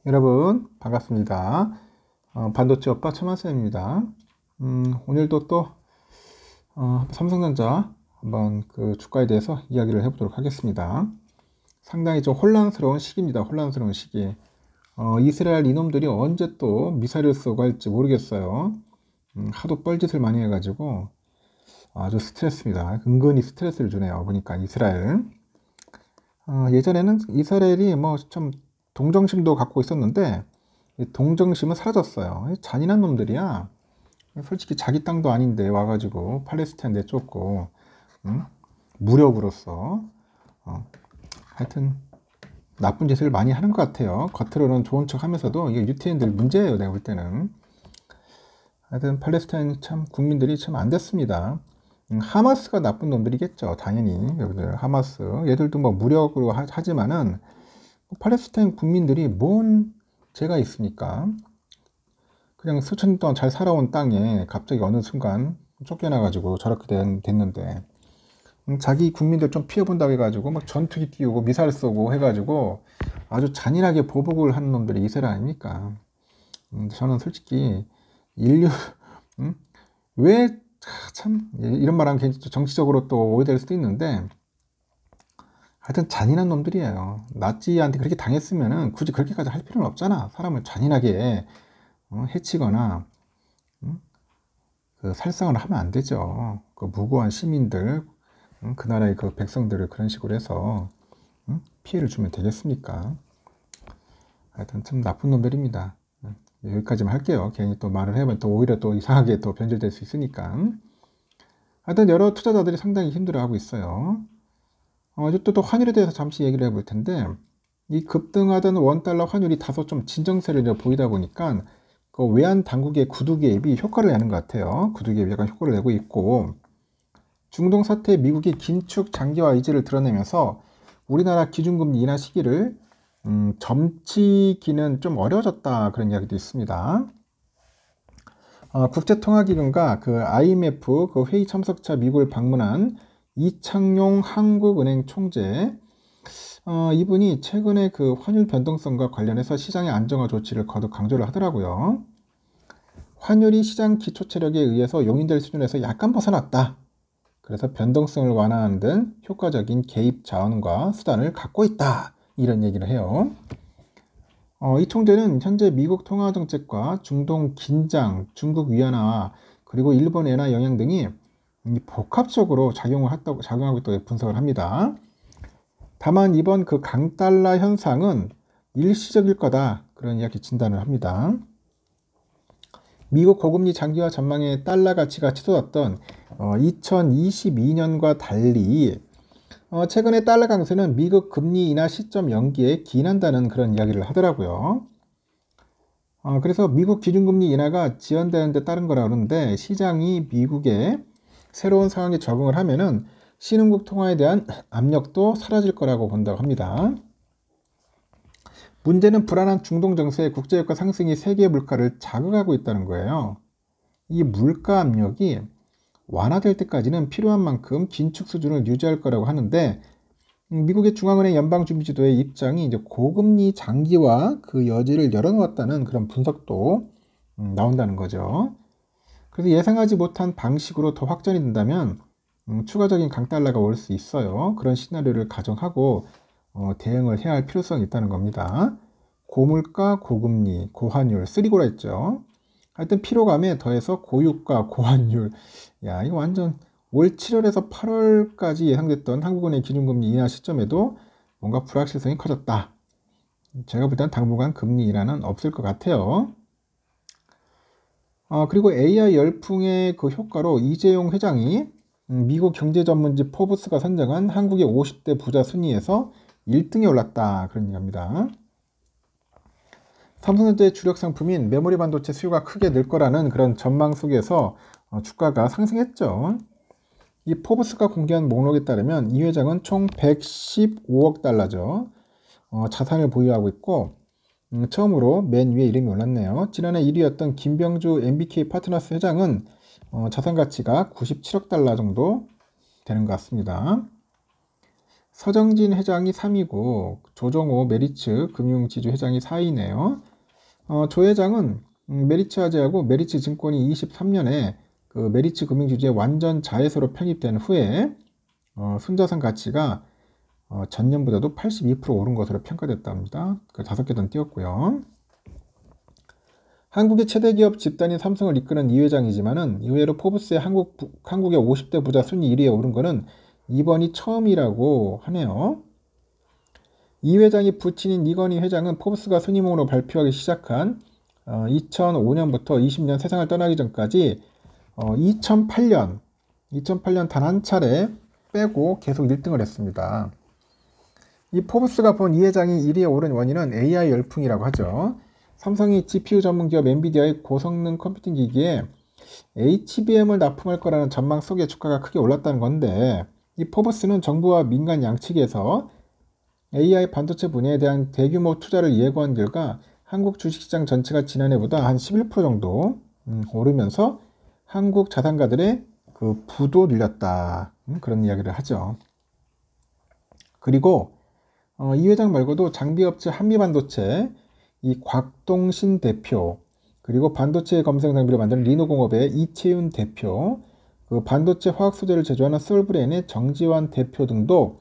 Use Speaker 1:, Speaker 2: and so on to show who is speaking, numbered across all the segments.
Speaker 1: 여러분 반갑습니다. 반도체 오빠 천만쌤입니다. 오늘도 또 삼성전자 한번 그 주가에 대해서 이야기를 해보도록 하겠습니다. 상당히 좀 혼란스러운 시기입니다. 혼란스러운 시기. 이스라엘 이놈들이 언제 또 미사일을 쏘고 할지 모르겠어요. 하도 뻘짓을 많이 해가지고 아주 스트레스입니다. 은근히 스트레스를 주네요. 보니까 이스라엘. 예전에는 이스라엘이 뭐 좀 동정심도 갖고 있었는데 이 동정심은 사라졌어요. 잔인한 놈들이야. 솔직히 자기 땅도 아닌데 와가지고 팔레스타인 내쫓고 무력으로서 하여튼 나쁜 짓을 많이 하는 것 같아요. 겉으로는 좋은 척 하면서도 이게 유태인들 문제예요. 내가 볼 때는. 하여튼 팔레스타인 참 국민들이 참 안 됐습니다. 하마스가 나쁜 놈들이겠죠. 당연히 여러분들 하마스 얘들도 뭐 무력으로 하지만은 팔레스타인 국민들이 뭔 죄가 있습니까? 그냥 수천 년 동안 잘 살아온 땅에 갑자기 어느 순간 쫓겨나가지고 저렇게 됐는데 자기 국민들 좀 피해본다고 해가지고 막 전투기 띄우고 미사일 쏘고 해가지고 아주 잔인하게 보복을 하는 놈들이 이스라엘 아닙니까? 저는 솔직히 인류 왜 참 이런 말하면 괜히 정치적으로 또 오해될 수도 있는데 하여튼 잔인한 놈들이에요. 나치한테 그렇게 당했으면은 굳이 그렇게까지 할 필요는 없잖아. 사람을 잔인하게 해치거나 그 살상을 하면 안 되죠. 그 무고한 시민들, 그 나라의 그 백성들을 그런 식으로 해서 피해를 주면 되겠습니까? 하여튼 참 나쁜 놈들입니다. 여기까지만 할게요. 괜히 또 말을 해보면 또 오히려 또 이상하게 또 변질될 수 있으니까. 하여튼 여러 투자자들이 상당히 힘들어하고 있어요. 이제 또 환율에 대해서 잠시 얘기를 해볼 텐데 이 급등하던 원달러 환율이 다소 좀 진정세를 보이다 보니까 그 외환 당국의 구두 개입이 효과를 내는 것 같아요. 구두 개입이 약간 효과를 내고 있고 중동 사태 미국이 긴축 장기화 의지를 드러내면서 우리나라 기준금리 인하 시기를 점치기는 좀 어려워졌다 그런 이야기도 있습니다. 국제통화기금과 그 IMF 그 회의 참석차 미국을 방문한 이창용 한국은행 총재 이분이 최근에 그 환율 변동성과 관련해서 시장의 안정화 조치를 거듭 강조를 하더라고요. 환율이 시장 기초 체력에 의해서 용인될 수준에서 약간 벗어났다. 그래서 변동성을 완화하는 등 효과적인 개입 자원과 수단을 갖고 있다. 이런 얘기를 해요. 이 총재는 현재 미국 통화정책과 중동 긴장, 중국 위안화, 그리고 일본 엔화 영향 등이 복합적으로 작용하고 있다고 분석을 합니다. 다만 이번 그 강달러 현상은 일시적일 거다. 그런 이야기 진단을 합니다. 미국 고금리 장기화 전망에 달러 가치가 치솟았던 2022년과 달리 최근에 달러 강세는 미국 금리 인하 시점 연기에 기인한다는 그런 이야기를 하더라고요. 그래서 미국 기준금리 인하가 지연되는 데 따른 거라 그러는데 시장이 미국의 새로운 상황에 적응을 하면은 신흥국 통화에 대한 압력도 사라질 거라고 본다고 합니다. 문제는 불안한 중동 정세의 국제유가 상승이 세계 물가를 자극하고 있다는 거예요. 이 물가 압력이 완화될 때까지는 필요한 만큼 긴축 수준을 유지할 거라고 하는데 미국의 중앙은행 연방준비제도의 입장이 이제 고금리 장기화 그 여지를 열어놓았다는 그런 분석도 나온다는 거죠. 그래서 예상하지 못한 방식으로 더 확전이 된다면 추가적인 강달러가 올 수 있어요. 그런 시나리오를 가정하고 대응을 해야 할 필요성이 있다는 겁니다. 고물가, 고금리, 고환율, 쓰리고라 했죠. 하여튼 피로감에 더해서 고유가, 고환율. 야, 이거 완전 올 7월에서 8월까지 예상됐던 한국은행 기준금리 인하 시점에도 뭔가 불확실성이 커졌다. 제가 볼 때는 당분간 금리 인하는 없을 것 같아요. 그리고 AI 열풍의 그 효과로 이재용 회장이 미국 경제전문지 포브스가 선정한 한국의 50대 부자 순위에서 1등에 올랐다. 그런 얘기입니다. 삼성전자의 주력 상품인 메모리 반도체 수요가 크게 늘 거라는 그런 전망 속에서 주가가 상승했죠. 이 포브스가 공개한 목록에 따르면 이 회장은 총 115억 달러죠. 자산을 보유하고 있고 처음으로 맨 위에 이름이 올랐네요. 지난해 1위였던 김병주 MBK 파트너스 회장은 자산 가치가 97억 달러 정도 되는 것 같습니다. 서정진 회장이 3위고 조정호 메리츠 금융지주 회장이 4위네요. 조 회장은 메리츠 화재하고 메리츠 증권이 23년에 그 메리츠 금융지주의 완전 자회사로 편입된 후에 순자산 가치가 전년보다도 82% 오른 것으로 평가됐답니다. 그 5개 더 띄웠고요. 한국의 최대 기업 집단인 삼성을 이끄는 이 회장이지만은 이외로 포브스의 한국의 50대 부자 순위 1위에 오른 거는 이번이 처음이라고 하네요. 이 회장이 부친인 이건희 회장은 포브스가 순위목으로 발표하기 시작한 2005년부터 20년 세상을 떠나기 전까지 2008년 단 한 차례 빼고 계속 1등을 했습니다. 이 포브스가 본 이 회장이 1위에 오른 원인은 AI 열풍이라고 하죠. 삼성이 GPU 전문 기업 엔비디아의 고성능 컴퓨팅 기기에 HBM을 납품할 거라는 전망 속에 주가가 크게 올랐다는 건데, 이 포브스는 정부와 민간 양측에서 AI 반도체 분야에 대한 대규모 투자를 예고한 결과 한국 주식시장 전체가 지난해보다 한 11% 정도 오르면서 한국 자산가들의 그 부도 늘렸다, 그런 이야기를 하죠. 그리고 이 회장 말고도 장비업체 한미반도체, 이 곽동신 대표, 그리고 반도체 검색 장비를 만드는 리노공업의 이채윤 대표, 그 반도체 화학 소재를 제조하는 솔브레인의 정지환 대표 등도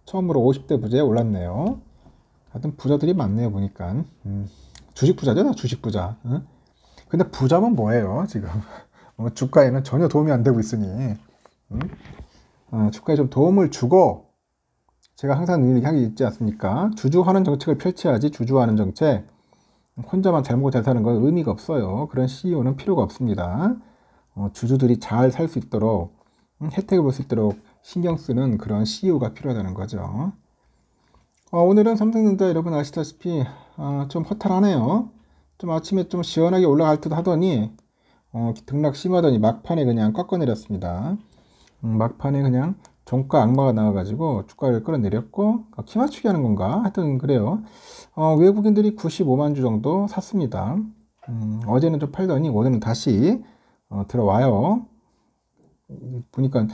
Speaker 1: 처음으로 50대 부자에 올랐네요. 하여튼 부자들이 많네요, 보니까. 주식 부자죠, 나 주식 부자. 근데 부자면 뭐예요, 지금? 주가에는 전혀 도움이 안 되고 있으니. 주가에 좀 도움을 주고, 제가 항상 얘기하기 있지 않습니까? 주주하는 정책을 펼쳐야지. 주주하는 정책. 혼자만 잘 먹고 잘 사는 건 의미가 없어요. 그런 CEO는 필요가 없습니다. 주주들이 잘 살 수 있도록, 혜택을 볼 수 있도록 신경 쓰는 그런 CEO가 필요하다는 거죠. 오늘은 삼성전자 여러분 아시다시피 좀 허탈하네요. 좀 아침에 좀 시원하게 올라갈 듯 하더니 등락 심하더니 막판에 그냥 꺾어내렸습니다. 막판에 그냥 종가 악마가 나와가지고 주가를 끌어내렸고, 키 맞추기 하는 건가? 하여튼 그래요. 외국인들이 95만 주 정도 샀습니다. 어제는 좀 팔더니 오늘은 다시 들어와요. 보니까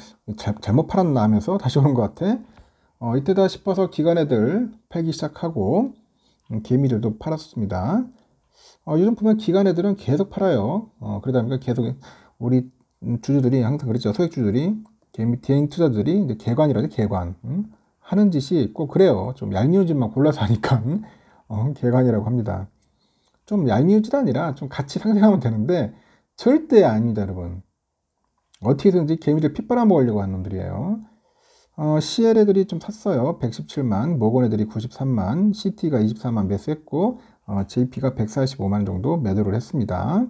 Speaker 1: 잘못 팔았나 하면서 다시 오는 것 같아. 이때다 싶어서 기관애들 팔기 시작하고, 개미들도 팔았습니다. 요즘 보면 기관애들은 계속 팔아요. 그러다 보니까 계속 우리 주주들이 항상 그랬죠. 소액주주들이, 개인 투자들이 이제 개관이라죠, 개관. 하는 짓이 꼭 그래요. 좀 얄미운 짓만 골라서 하니까 개관이라고 합니다. 좀 얄미운 짓 아니라 좀 같이 상생하면 되는데 절대 아닙니다, 여러분. 어떻게든지 개미들 피 빨아먹으려고 하는 놈들이에요. CL 애들이 좀 샀어요. 117만, 모건 애들이 93만, CT가 24만 매수했고, JP가 145만 정도 매도를 했습니다.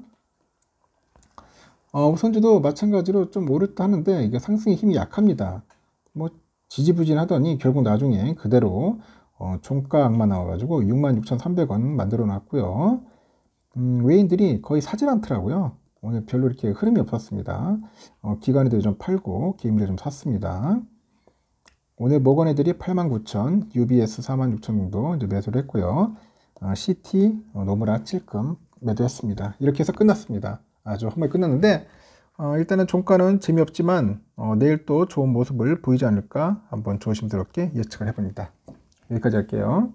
Speaker 1: 우선주도 마찬가지로 좀 오르다 하는데 이게 상승의 힘이 약합니다. 뭐 지지부진하더니 결국 나중에 그대로 종가 악마 나와가지고 66,300원 만들어 놨고요. 외인들이 거의 사질 않더라고요. 오늘 별로 이렇게 흐름이 없었습니다. 기관애들이 좀 팔고 개미들 좀 샀습니다. 오늘 모건 애들이 89,000, UBS 46,000 정도 이제 매수를 했고요. CT 노무라 찔끔 매도했습니다. 이렇게 해서 끝났습니다. 아주 한 번에 끝났는데 일단은 종가는 재미없지만 내일 또 좋은 모습을 보이지 않을까 한번 조심스럽게 예측을 해봅니다. 여기까지 할게요.